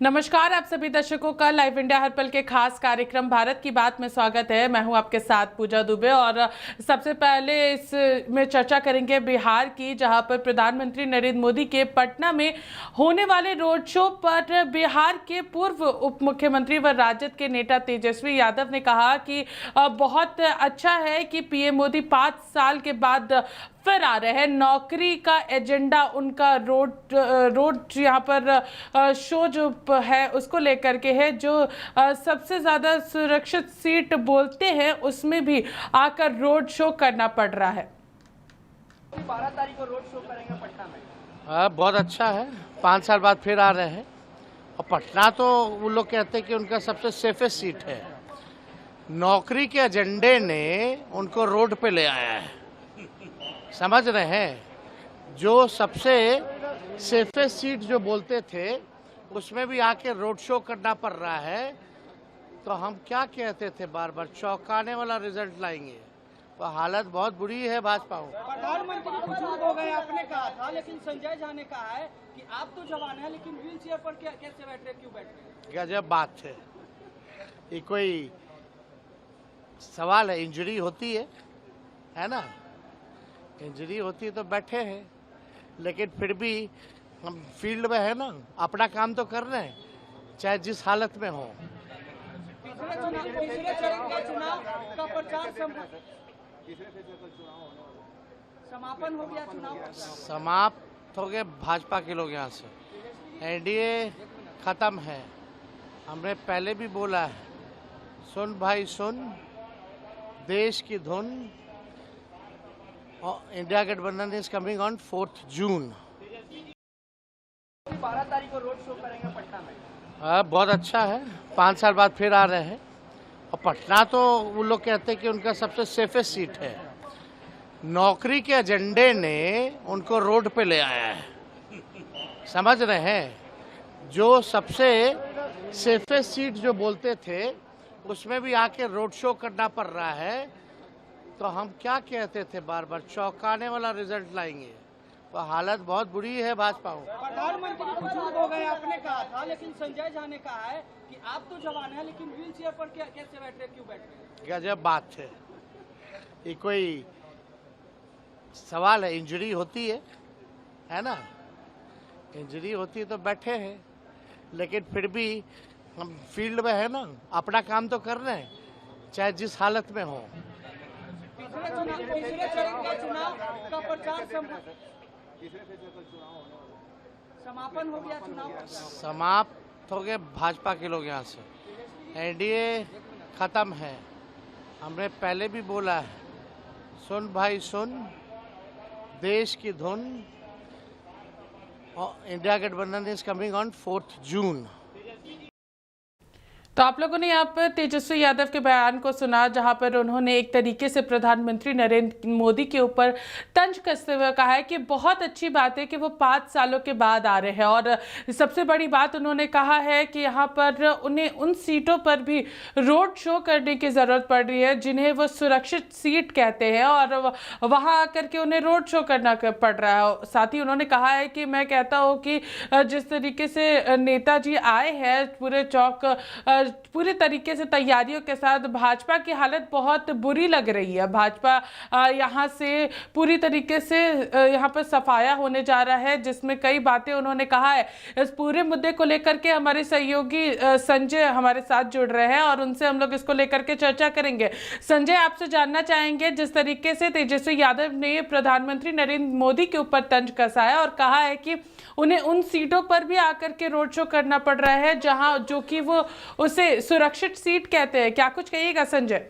नमस्कार, आप सभी दर्शकों का लाइव इंडिया हर पल के खास कार्यक्रम भारत की बात में स्वागत है। मैं हूं आपके साथ पूजा दुबे और सबसे पहले इसमें चर्चा करेंगे बिहार की, जहां पर प्रधानमंत्री नरेंद्र मोदी के पटना में होने वाले रोड शो पर बिहार के पूर्व उप मुख्यमंत्री व राजद के नेता तेजस्वी यादव ने कहा कि बहुत अच्छा है कि पीएम मोदी 5 साल के बाद फिर आ रहे हैं। नौकरी का एजेंडा उनका रोड यहाँ पर शो जो है उसको लेकर के है, जो सबसे ज्यादा सुरक्षित सीट बोलते हैं उसमें भी आकर रोड शो करना पड़ रहा है। 12 तारीख को रोड शो करेंगे पटना में। बहुत अच्छा है, 5 साल बाद फिर आ रहे हैं। और पटना तो वो लोग कहते हैं कि उनका सबसे सेफेस्ट सीट है। नौकरी के एजेंडे ने उनको रोड पे ले आया है, समझ रहे हैं। जो सबसे सेफेस्ट सीट जो बोलते थे उसमें भी आके रोड शो करना पड़ रहा है। तो हम क्या कहते थे, बार बार चौंकाने वाला रिजल्ट लाएंगे। तो हालत बहुत बुरी है भाजपा को। प्रधानमंत्री बुजुर्ग हो गए आपने कहा था, लेकिन संजय झा ने कहा है कि आप तो जवान हैं लेकिन व्हील चेयर पर कैसे बैठ रहे, क्यों बैठ रहे? गजब बात है। ये कोई सवाल है? इंजरी होती है ना, इंजरी होती है तो बैठे हैं। लेकिन फिर भी हम फील्ड में है ना, अपना काम तो कर रहे हैं, चाहे जिस हालत में हो। पिछले चरण के चुनाव का प्रचार समापन हो गया, चुनाव समाप्त हो गए भाजपा के लोग यहाँ से। एनडीए खत्म है। हमने पहले भी बोला है, सुन भाई सुन, देश की धुन। इंडिया गठबंधन इज कमिंग ऑन 4 जून। 12 तारीख को रोड शो करेंगे पटना में। बहुत अच्छा है, 5 साल बाद फिर आ रहे हैं। और पटना तो वो लोग कहते हैं कि उनका सबसे सेफेस्ट सीट है। नौकरी के एजेंडे ने उनको रोड पे ले आया है, समझ रहे हैं। जो सबसे सेफेस्ट सीट जो बोलते थे उसमें भी आके रोड शो करना पड़ रहा है। तो हम क्या कहते थे, बार बार चौंकाने वाला रिजल्ट लाएंगे। तो हालत बहुत बुरी है भाजपा को। प्रधानमंत्री बुजुर्ग हो गए आपने कहा था, लेकिन संजय झा ने कहा है कि आप तो जवान हैं लेकिन व्हील चेयर पर कैसे बैठ रहे, क्यों बैठ रहे? गजब बात है। ये कोई सवाल है? इंजरी होती है ना, इंजरी होती है तो बैठे हैं। लेकिन फिर भी हम फील्ड में है ना, अपना काम तो कर रहे हैं, चाहे जिस हालत में हो। पिछले चरण के चुनाव का प्रचार समापन हो गया, चुनाव समाप्त हो गए भाजपा के लोग यहाँ से। एनडीए खत्म है। हमने पहले भी बोला है, सुन भाई सुन, देश की धुन। इंडिया गठबंधन इज कमिंग ऑन 4 जून। तो आप लोगों ने यहाँ पर तेजस्वी यादव के बयान को सुना, जहां पर उन्होंने एक तरीके से प्रधानमंत्री नरेंद्र मोदी के ऊपर तंज कसते हुए कहा है कि बहुत अच्छी बात है कि वो 5 सालों के बाद आ रहे हैं। और सबसे बड़ी बात उन्होंने कहा है कि यहाँ पर उन्हें उन सीटों पर भी रोड शो करने की ज़रूरत पड़ रही है जिन्हें वो सुरक्षित सीट कहते हैं, और वहाँ आकर के उन्हें रोड शो करना पड़ रहा है। साथ ही उन्होंने कहा है कि मैं कहता हूँ कि जिस तरीके से नेताजी आए हैं पूरे चौक, पूरे तरीके से तैयारियों के साथ, भाजपा की हालत बहुत बुरी लग रही है। भाजपा यहाँ से पूरी तरीके से यहाँ पर सफाया होने जा रहा है, जिसमें कई बातें उन्होंने कहा है। इस पूरे मुद्दे को लेकर के हमारे सहयोगी संजय हमारे साथ जुड़ रहे हैं और उनसे हम लोग इसको लेकर के चर्चा करेंगे। संजय, आपसे जानना चाहेंगे, जिस तरीके से तेजस्वी यादव ने प्रधानमंत्री नरेंद्र मोदी के ऊपर तंज कसा है और कहा है कि उन्हें उन सीटों पर भी आकर के रोड शो करना पड़ रहा है जहां जो कि वो उसे सुरक्षित सीट कहते हैं, क्या कुछ कहिएगा संजय?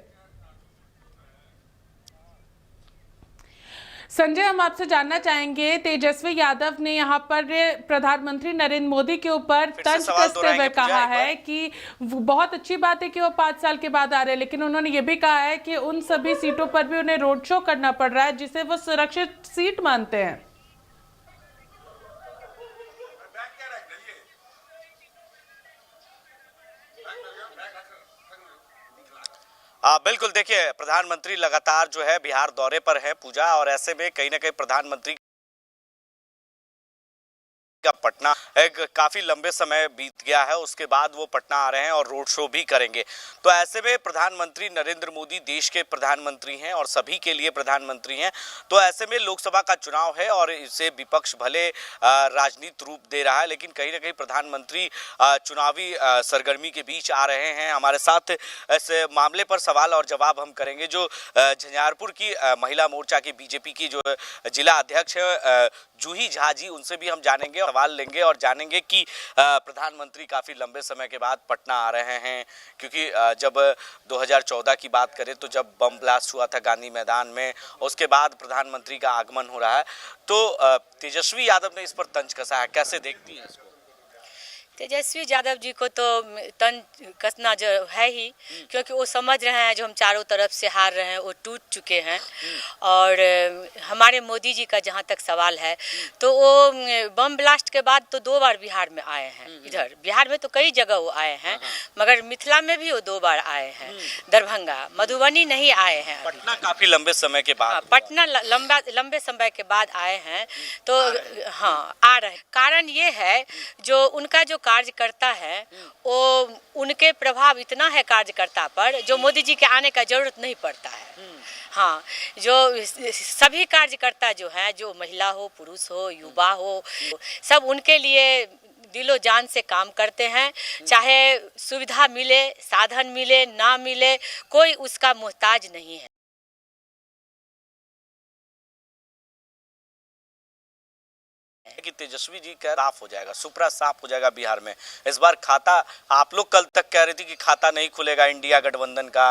संजय, हम आपसे जानना चाहेंगे, तेजस्वी यादव ने यहाँ पर प्रधानमंत्री नरेंद्र मोदी के ऊपर तंज कसते हुए कहा है कि बहुत अच्छी बात है कि वो 5 साल के बाद आ रहे हैं, लेकिन उन्होंने ये भी कहा है कि उन सभी सीटों पर भी उन्हें रोड शो करना पड़ रहा है जिसे वो सुरक्षित सीट मानते हैं। बिल्कुल, देखिए प्रधानमंत्री लगातार जो है बिहार दौरे पर है पूजा, और ऐसे में कहीं ना कहीं प्रधानमंत्री का पटना एक काफी लंबे समय बीत गया है, उसके बाद वो पटना आ रहे हैं और रोड शो भी करेंगे। तो ऐसे में प्रधानमंत्री नरेंद्र मोदी देश के प्रधानमंत्री हैं और सभी के लिए प्रधानमंत्री हैं। तो ऐसे में लोकसभा का चुनाव है और इसे विपक्ष भले राजनीतिक रूप दे रहा है, लेकिन कहीं ना कहीं प्रधानमंत्री चुनावी सरगर्मी के बीच आ रहे हैं। हमारे साथ इस मामले पर सवाल और जवाब हम करेंगे जो झंझारपुर की महिला मोर्चा की बीजेपी की जो जिला अध्यक्ष है जूही झा जी, उनसे भी हम जानेंगे, सवाल लेंगे और जानेंगे कि प्रधानमंत्री काफ़ी लंबे समय के बाद पटना आ रहे हैं। क्योंकि जब 2014 की बात करें तो जब बम ब्लास्ट हुआ था गांधी मैदान में, उसके बाद प्रधानमंत्री का आगमन हो रहा है। तो तेजस्वी यादव ने इस पर तंज कसा है, कैसे देखती हैं इसको? तेजस्वी यादव जी को तो तन कसना जो है ही, क्योंकि वो समझ रहे हैं जो हम चारों तरफ से हार रहे हैं, वो टूट चुके हैं। और हमारे मोदी जी का जहाँ तक सवाल है तो वो बम ब्लास्ट के बाद तो 2 बार बिहार में आए हैं। इधर बिहार में तो कई जगह वो आए हैं, मगर मिथिला में भी वो 2 बार आए हैं। दरभंगा, मधुबनी नहीं आए हैं। पटना काफ़ी लंबे समय के बाद, पटना लंबे समय के बाद आए हैं। तो हाँ, आ रहे। कारण ये है जो उनका जो कार्यकर्ता है वो उनके प्रभाव इतना है कार्यकर्ता पर जो मोदी जी के आने का जरूरत नहीं पड़ता है। हाँ, जो सभी कार्यकर्ता जो हैं, जो महिला हो, पुरुष हो, युवा हो, सब उनके लिए दिलो जान से काम करते हैं। चाहे सुविधा मिले, साधन मिले, ना मिले, कोई उसका मोहताज नहीं है। कि तेजस्वी जी का साफ हो जाएगा, सुपरा साफ हो जाएगा बिहार में। इस बार खाता, आप लोग कल तक कह रहे थे कि खाता नहीं खुलेगा इंडिया गठबंधन का,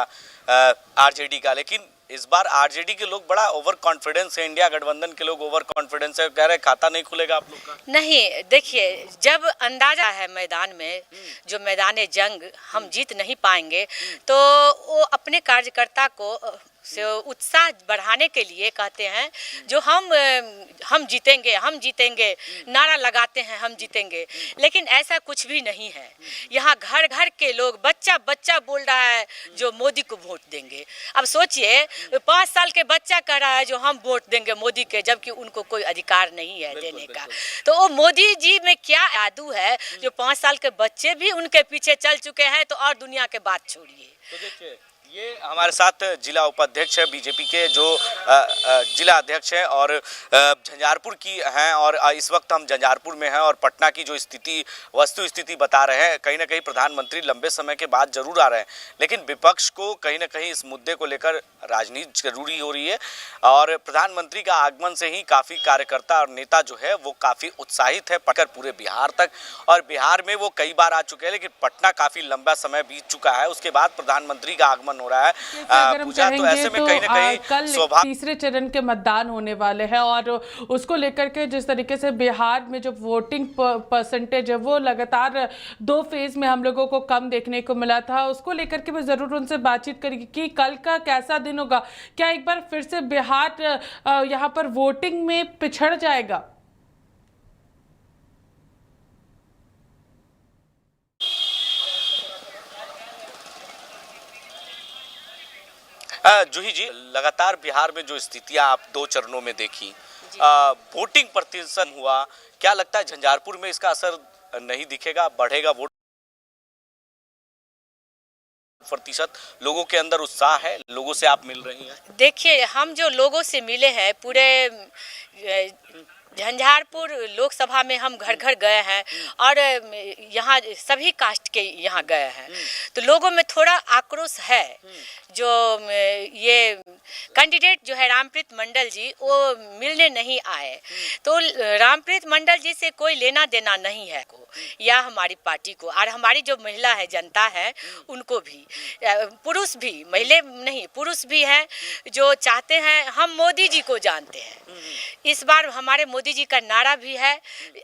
आरजेडी का, लेकिन इस बार आरजेडी के लोग बड़ा ओवर कॉन्फिडेंस है, इंडिया गठबंधन के लोग ओवर कॉन्फिडेंस है, कह रहे खाता नहीं खुलेगा आप लोग का। नहीं, देखिए, जब अंदाजा है मैदान में, जो मैदान जंग हम जीत नहीं पाएंगे, तो वो अपने कार्यकर्ता को से उत्साह बढ़ाने के लिए कहते हैं जो हम जीतेंगे, हम जीतेंगे, नारा लगाते हैं हम जीतेंगे। लेकिन ऐसा कुछ भी नहीं है। यहाँ घर घर के लोग, बच्चा बच्चा बोल रहा है जो मोदी को वोट देंगे। अब सोचिए, 5 साल के बच्चा कह रहा है जो हम वोट देंगे मोदी के, जबकि उनको कोई अधिकार नहीं है देने का। तो वो मोदी जी में क्या जादू है जो 5 साल के बच्चे भी उनके पीछे चल चुके हैं। तो और दुनिया के बात छोड़िए। तो देखिए, ये हमारे साथ जिला उपाध्यक्ष है बीजेपी के, जो जिला अध्यक्ष है और झंझारपुर की हैं, और इस वक्त हम झंझारपुर में हैं और पटना की जो स्थिति, वस्तु स्थिति बता रहे हैं। कहीं ना कहीं प्रधानमंत्री लंबे समय के बाद जरूर आ रहे हैं, लेकिन विपक्ष को कहीं ना कहीं इस मुद्दे को लेकर राजनीति जरूरी हो रही है। और प्रधानमंत्री का आगमन से ही काफ़ी कार्यकर्ता और नेता जो है वो काफ़ी उत्साहित है, पकड़ पूरे बिहार तक। और बिहार में वो कई बार आ चुके हैं, लेकिन पटना काफ़ी लंबा समय बीत चुका है, उसके बाद प्रधानमंत्री का आगमन हो रहा है। पूजा, तो ऐसे में कहीं ना कहीं कल तीसरे चरण के मतदान होने वाले हैं और उसको लेकर के जिस तरीके से बिहार में जो वोटिंग परसेंटेज है वो लगातार 2 फेज में हम लोगों को कम देखने को मिला था, उसको लेकर के मैं जरूर उनसे बातचीत करेंगे कि कल का कैसा दिन होगा। क्या एक बार फिर से बिहार यहाँ पर वोटिंग में पिछड़ जाएगा? जूही जी, लगातार बिहार में जो स्थितियां आप 2 चरणों में देखी, वोटिंग प्रतिशत हुआ, क्या लगता है झंझारपुर में इसका असर नहीं दिखेगा, बढ़ेगा वोट प्रतिशत? लोगों के अंदर उत्साह है, लोगों से आप मिल रही हैं? देखिए, हम जो लोगों से मिले हैं, पूरे झंझारपुर लोकसभा में हम घर घर गए हैं और यहाँ सभी कास्ट के यहाँ गए हैं। तो लोगों में थोड़ा आक्रोश है। जो ये कैंडिडेट जो है रामप्रीत मंडल जी, वो मिलने नहीं आए। तो रामप्रीत मंडल जी से कोई लेना देना नहीं है को, या हमारी पार्टी को, और हमारी जो महिला है, जनता है, उनको भी, पुरुष भी, महिला नहीं पुरुष भी हैं जो चाहते हैं, हम मोदी जी को जानते हैं। इस बार हमारे मोदी जी का नारा भी है,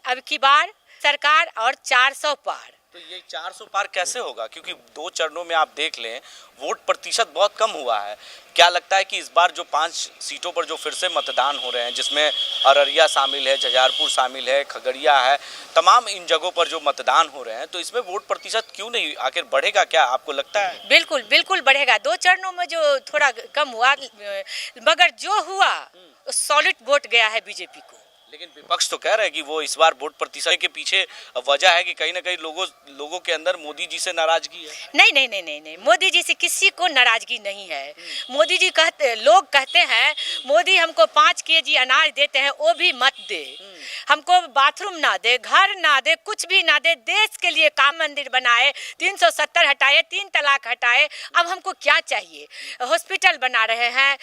अब की बार सरकार और 400 पार। तो ये 400 पार कैसे होगा? क्योंकि 2 चरणों में आप देख लें, वोट प्रतिशत बहुत कम हुआ है। क्या लगता है कि इस बार जो 5 सीटों पर जो फिर से मतदान हो रहे हैं, जिसमें अररिया शामिल है, झंझारपुर शामिल है, खगड़िया है, तमाम इन जगहों पर जो मतदान हो रहे हैं, तो इसमें वोट प्रतिशत क्यों नहीं आखिर बढ़ेगा? क्या आपको लगता है? बिल्कुल बिल्कुल बढ़ेगा। 2 चरणों में जो थोड़ा कम हुआ, मगर जो हुआ सॉलिड वोट गया है बीजेपी को। लेकिन विपक्ष तो कह रहे हैं कि वो इस बार वोट प्रतिशत के पीछे वजह है कि कहीं ना कहीं लोगों के अंदर मोदी जी से नाराजगी है। नहीं नहीं नहीं नहीं नहीं, मोदी जी से किसी को नाराजगी नहीं है। मोदी जी लोग कहते हैं मोदी हमको 5 kg अनाज देते हैं, वो भी मत दे, हमको बाथरूम ना दे, घर ना दे, कुछ भी ना दे, देश के लिए काम मंदिर बनाए, 370 हटाए, 3 तलाक हटाए, अब हमको क्या चाहिए? हॉस्पिटल बना रहे हैं,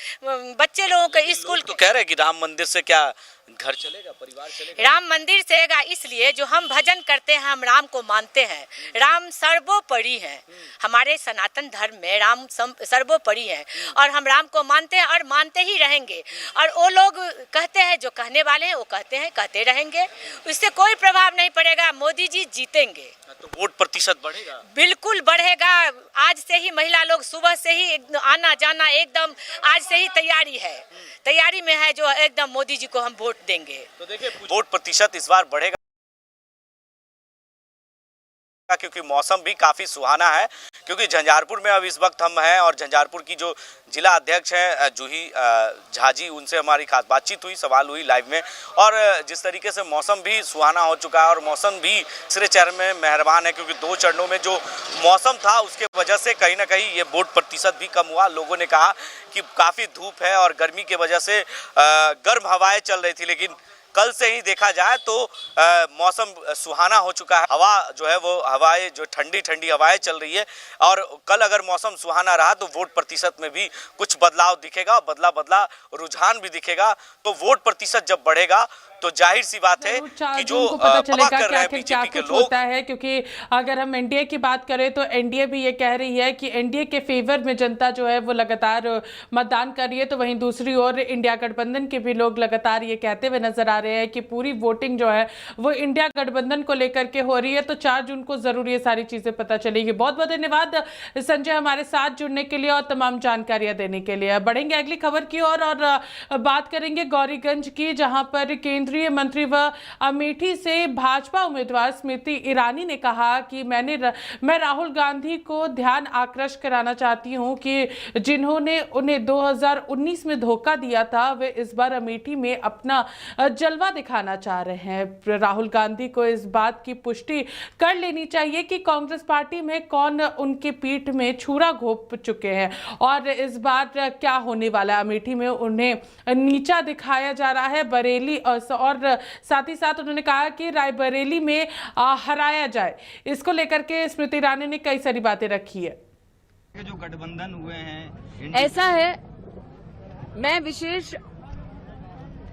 बच्चे लोगों के स्कूल। तो कह रहे हैं कि राम मंदिर से क्या घर चलेगा, परिवार चलेगा? राम मंदिर चलेगा इसलिए जो हम भजन करते हैं, हम राम को मानते हैं, राम सर्वोपरि है। हमारे सनातन धर्म में राम सर्वोपरि है और हम राम को मानते हैं और मानते ही रहेंगे। और वो लोग कहते हैं, जो कहने वाले हैं वो कहते हैं, कहते रहेंगे, उससे कोई प्रभाव नहीं पड़ेगा। मोदी जी जीतेंगे तो वोट प्रतिशत बढ़ेगा? बिल्कुल बढ़ेगा। आज से ही महिला लोग सुबह से ही आना जाना एकदम आज से ही तैयारी में है, जो एकदम मोदी जी को हम वोट देंगे। तो देखिए वोट प्रतिशत इस बार बढ़ेगा क्योंकि मौसम भी काफी सुहाना है, क्योंकि झंझारपुर में अब इस वक्त हम हैं और झंझारपुर की जो जिला अध्यक्ष हैं जूही झा जी, उनसे हमारी खास बातचीत हुई, सवाल हुई लाइव में। और जिस तरीके से मौसम भी सुहाना हो चुका है और मौसम भी तीसरे चरण में मेहरबान है, क्योंकि 2 चरणों में जो मौसम था उसके वजह से कहीं ना कहीं ये वोट प्रतिशत भी कम हुआ। लोगों ने कहा कि काफ़ी धूप है और गर्मी की वजह से गर्म हवाएं चल रही थी, लेकिन कल से ही देखा जाए तो मौसम सुहाना हो चुका है। हवा जो है वो हवाएं जो ठंडी ठंडी हवाएं चल रही है और कल अगर मौसम सुहाना रहा तो वोट प्रतिशत में भी कुछ बदलाव दिखेगा, बदला रुझान भी दिखेगा। तो वोट प्रतिशत जब बढ़ेगा तो जाहिर सी बात है कि जो पता चलेगा कर रहे हैं कि क्या बीजेपी के कुछ लोग होता है। क्योंकि अगर हम एनडीए की बात करें तो एनडीए भी ये कह रही है कि एनडीए के फेवर में जनता जो है वो लगातार मतदान कर रही है, तो वहीं दूसरी ओर इंडिया गठबंधन के भी लोग लगातार ये कहते हुए नजर आ रहे हैं कि पूरी वोटिंग जो है वो इंडिया गठबंधन को लेकर के हो रही है। तो 4 जून को जरूर ये सारी चीजें पता चलेगी। बहुत बहुत धन्यवाद संजय हमारे साथ जुड़ने के लिए और तमाम जानकारियां देने के लिए। बढ़ेंगे अगली खबर की ओर और बात करेंगे गौरीगंज की, जहां पर केंद्रीय मंत्री व अमेठी से भाजपा उम्मीदवार स्मृति ईरानी ने कहा कि मैं राहुल गांधी को ध्यान आकृष्ट कराना चाहती हूं कि जिन्होंने उन्हें 2019 में धोखा दिया था, वे इस बार अमेठी में अपना जलवा दिखाना चाह रहे हैं। राहुल गांधी को इस बात की पुष्टि कर लेनी चाहिए कि कांग्रेस पार्टी में कौन उनकी पीठ में छुरा घोंप चुके हैं और इस बार क्या होने वाला है। अमेठी में उन्हें नीचा दिखाया जा रहा है। बरेली और साथ ही साथ उन्होंने कहा कि रायबरेली में हराया जाए। इसको लेकर के स्मृति ईरानी ने कई सारी बातें रखी है। जो गठबंधन हुए हैं, ऐसा है, मैं विशेष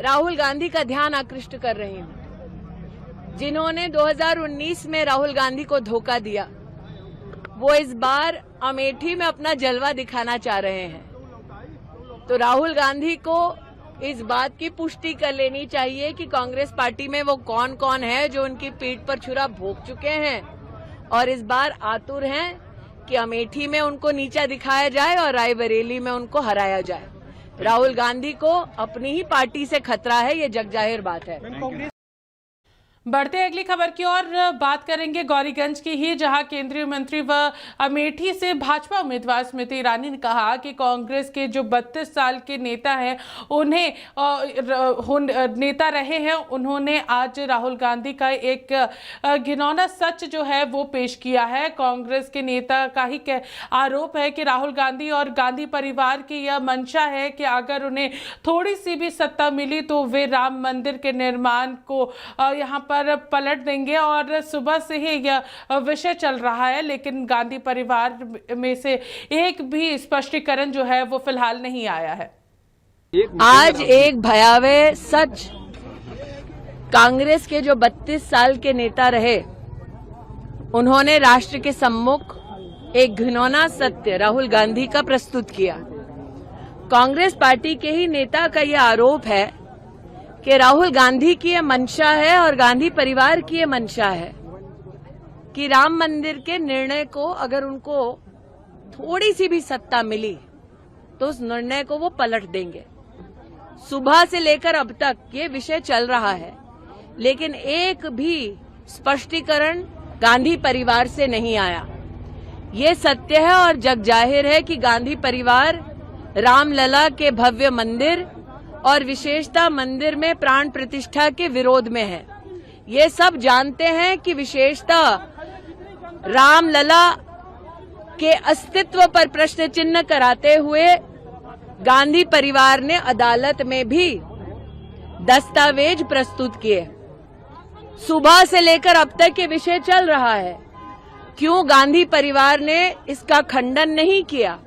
राहुल गांधी का ध्यान आकृष्ट कर रही हूं, जिन्होंने 2019 में राहुल गांधी को धोखा दिया। वो इस बार अमेठी में अपना जलवा दिखाना चाह रहे हैं। तो राहुल गांधी को इस बात की पुष्टि कर लेनी चाहिए कि कांग्रेस पार्टी में वो कौन कौन है जो उनकी पीठ पर छुरा भोंक चुके हैं और इस बार आतुर हैं कि अमेठी में उनको नीचा दिखाया जाए और रायबरेली में उनको हराया जाए। राहुल गांधी को अपनी ही पार्टी से खतरा है, ये जगजाहिर बात है। बढ़ते अगली खबर की ओर बात करेंगे गौरीगंज की ही, जहां केंद्रीय मंत्री व अमेठी से भाजपा उम्मीदवार स्मृति ईरानी ने कहा कि कांग्रेस के जो 32 साल के नेता हैं, उन्हें नेता रहे हैं, उन्होंने आज राहुल गांधी का एक घिनौना सच जो है वो पेश किया है। कांग्रेस के नेता का ही आरोप है कि राहुल गांधी और गांधी परिवार की यह मंशा है कि अगर उन्हें थोड़ी सी भी सत्ता मिली तो वे राम मंदिर के निर्माण को यहाँ पर पलट देंगे और सुबह से ही यह विषय चल रहा है, लेकिन गांधी परिवार में से एक भी स्पष्टीकरण जो है वो फिलहाल नहीं आया है। आज एक भयावह सच कांग्रेस के जो 32 साल के नेता रहे, उन्होंने राष्ट्र के सम्मुख एक घिनौना सत्य राहुल गांधी का प्रस्तुत किया। कांग्रेस पार्टी के ही नेता का यह आरोप है कि राहुल गांधी की ये मंशा है और गांधी परिवार की ये मंशा है कि राम मंदिर के निर्णय को अगर उनको थोड़ी सी भी सत्ता मिली तो उस निर्णय को वो पलट देंगे। सुबह से लेकर अब तक ये विषय चल रहा है, लेकिन एक भी स्पष्टीकरण गांधी परिवार से नहीं आया। ये सत्य है और जग जाहिर है कि गांधी परिवार रामलला के भव्य मंदिर और विशेषता मंदिर में प्राण प्रतिष्ठा के विरोध में है। ये सब जानते हैं कि विशेषता रामलला के अस्तित्व पर प्रश्न चिन्ह कराते हुए गांधी परिवार ने अदालत में भी दस्तावेज प्रस्तुत किए। सुबह से लेकर अब तक ये विषय चल रहा है। क्यों गांधी परिवार ने इसका खंडन नहीं किया?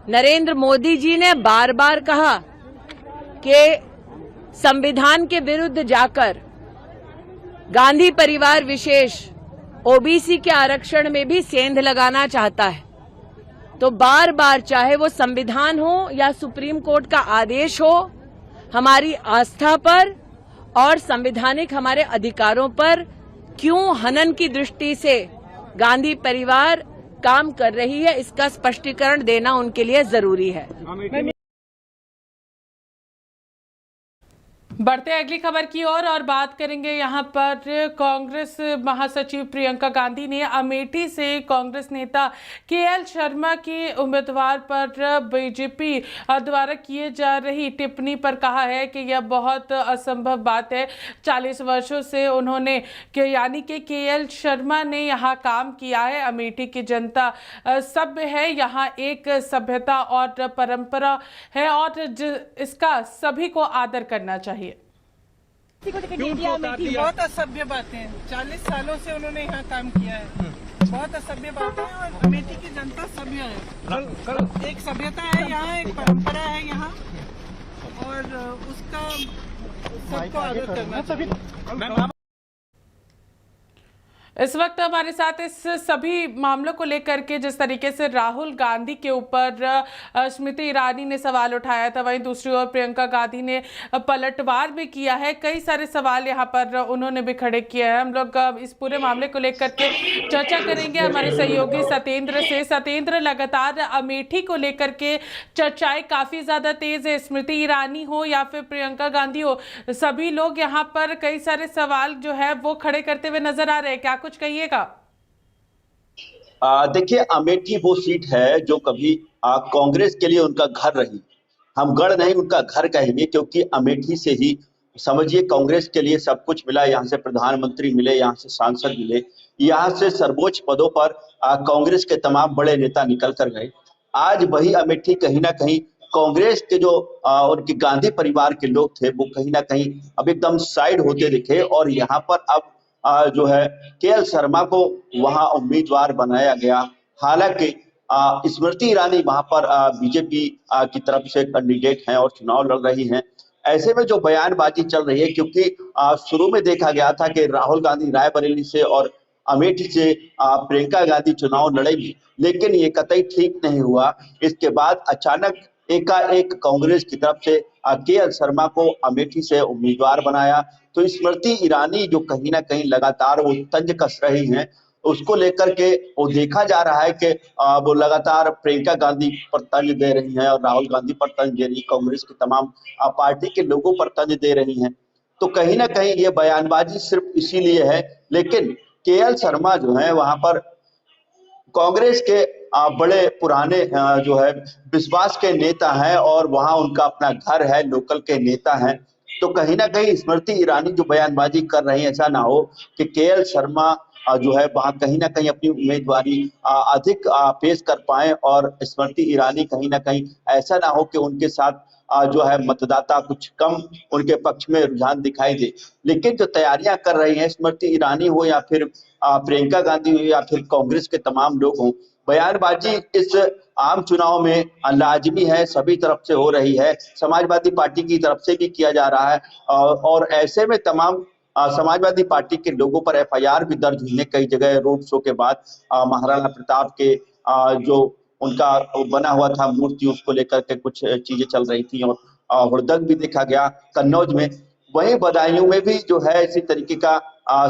नरेंद्र मोदी जी ने बार बार कहा कि संविधान के विरुद्ध जाकर गांधी परिवार विशेष ओबीसी के आरक्षण में भी सेंध लगाना चाहता है। तो बार बार चाहे वो संविधान हो या सुप्रीम कोर्ट का आदेश हो, हमारी आस्था पर और संवैधानिक हमारे अधिकारों पर क्यों हनन की दृष्टि से गांधी परिवार काम कर रही है, इसका स्पष्टीकरण देना उनके लिए जरूरी है। बढ़ते अगली खबर की ओर और बात करेंगे। यहाँ पर कांग्रेस महासचिव प्रियंका गांधी ने अमेठी से कांग्रेस नेता केएल शर्मा के उम्मीदवार पर बीजेपी द्वारा किए जा रही टिप्पणी पर कहा है कि यह बहुत असंभव बात है। 40 वर्षों से उन्होंने यानी कि केएल शर्मा ने यहाँ काम किया है। अमेठी की जनता सभ्य है, यहाँ एक सभ्यता और परंपरा है और इसका सभी को आदर करना चाहिए। बहुत असभ्य बातें, 40 सालों से उन्होंने यहाँ काम किया है। बहुत असभ्य बातें और अमेठी की जनता सभ्य है। एक सभ्यता है यहाँ, एक परंपरा है यहाँ और उसका सबको आदर करना चाहिए। इस वक्त हमारे साथ इस सभी मामलों को लेकर के जिस तरीके से राहुल गांधी के ऊपर स्मृति ईरानी ने सवाल उठाया था, वहीं दूसरी ओर प्रियंका गांधी ने पलटवार भी किया है। कई सारे सवाल यहां पर उन्होंने भी खड़े किए हैं। हम लोग इस पूरे मामले को लेकर के चर्चा करेंगे हमारे सहयोगी सत्येंद्र से। सत्येंद्र, लगातार अमेठी को लेकर के चर्चाएं काफी ज्यादा तेज है। स्मृति ईरानी हो या फिर प्रियंका गांधी हो, सभी लोग यहाँ पर कई सारे सवाल जो है वो खड़े करते हुए नजर आ रहे हैं। क्या कुछ कहिएगा? देखिए, अमेठी वो सीट है जो कभी कांग्रेस के लिए उनका घर रही। हम गढ़ नहीं, उनका घर कहेंगे, क्योंकि अमेठी से ही समझिए कांग्रेस के लिए सब कुछ मिला। यहाँ से प्रधानमंत्री मिले, यहाँ से सांसद मिले, यहाँ से सर्वोच्च पदों पर कांग्रेस के तमाम बड़े नेता निकल कर गए। आज वही अमेठी कहीं ना कहीं कांग्रेस के जो उनके गांधी परिवार के लोग थे वो कहीं ना कहीं अब एकदम साइड होते दिखे और यहाँ पर अब जो है केएल शर्मा को वहां उम्मीदवार बनाया गया। हालांकि स्मृति ईरानी वहां पर बीजेपी की तरफ से कैंडिडेट हैं और चुनाव लड़ रही हैं। ऐसे में जो बयानबाजी चल रही है, क्योंकि शुरू में देखा गया था कि राहुल गांधी रायबरेली से और अमेठी से प्रियंका गांधी चुनाव लड़ेगी, लेकिन ये कतई ठीक नहीं हुआ। इसके बाद अचानक एकाएक कांग्रेस की तरफ से केएल शर्मा को अमेठी से उम्मीदवार बनाया। तो स्मृति ईरानी जो कहीं ना कहीं लगातार वो तंज कस रही हैं, उसको लेकर के वो देखा जा रहा है कि वो लगातार प्रियंका गांधी पर तंज दे रही हैं और राहुल गांधी पर तंज दे रही, कांग्रेस के तमाम पार्टी के लोगों पर तंज दे रही हैं। तो कहीं ना कहीं ये बयानबाजी सिर्फ इसीलिए है, लेकिन केएल शर्मा जो है वहां पर कांग्रेस के बड़े पुराने जो है विश्वास के नेता हैं और वहां उनका अपना घर है, लोकल के नेता हैं। तो कहीं ना कहीं स्मृति ईरानी जो बयानबाजी कर रही है, ऐसा ना हो कि केएल शर्मा जो है वहां कहीं ना कहीं अपनी उम्मीदवारी अधिक पेश कर पाए और स्मृति ईरानी कहीं ना कहीं ऐसा ना हो कि उनके साथ जो है मतदाता कुछ कम उनके पक्ष में रुझान दिखाई दे। लेकिन जो तैयारियां कर रही हैं स्मृति ईरानी हो या फिर प्रियंका गांधी हो या फिर कांग्रेस के तमाम लोग हों, बयानबाजी इस आम चुनाव में लाजमी है, सभी तरफ से हो रही है, समाजवादी पार्टी की तरफ से भी किया जा रहा है और ऐसे में तमाम समाजवादी पार्टी के लोगों पर एफआईआर भी दर्ज हुई है। कई जगह रोड शो के बाद महाराणा प्रताप के जो उनका बना हुआ था मूर्ति, उसको लेकर के कुछ चीजें चल रही थी और हुड़दंग भी देखा गया कन्नौज में। वहीं बदायूं में भी जो है इसी तरीके का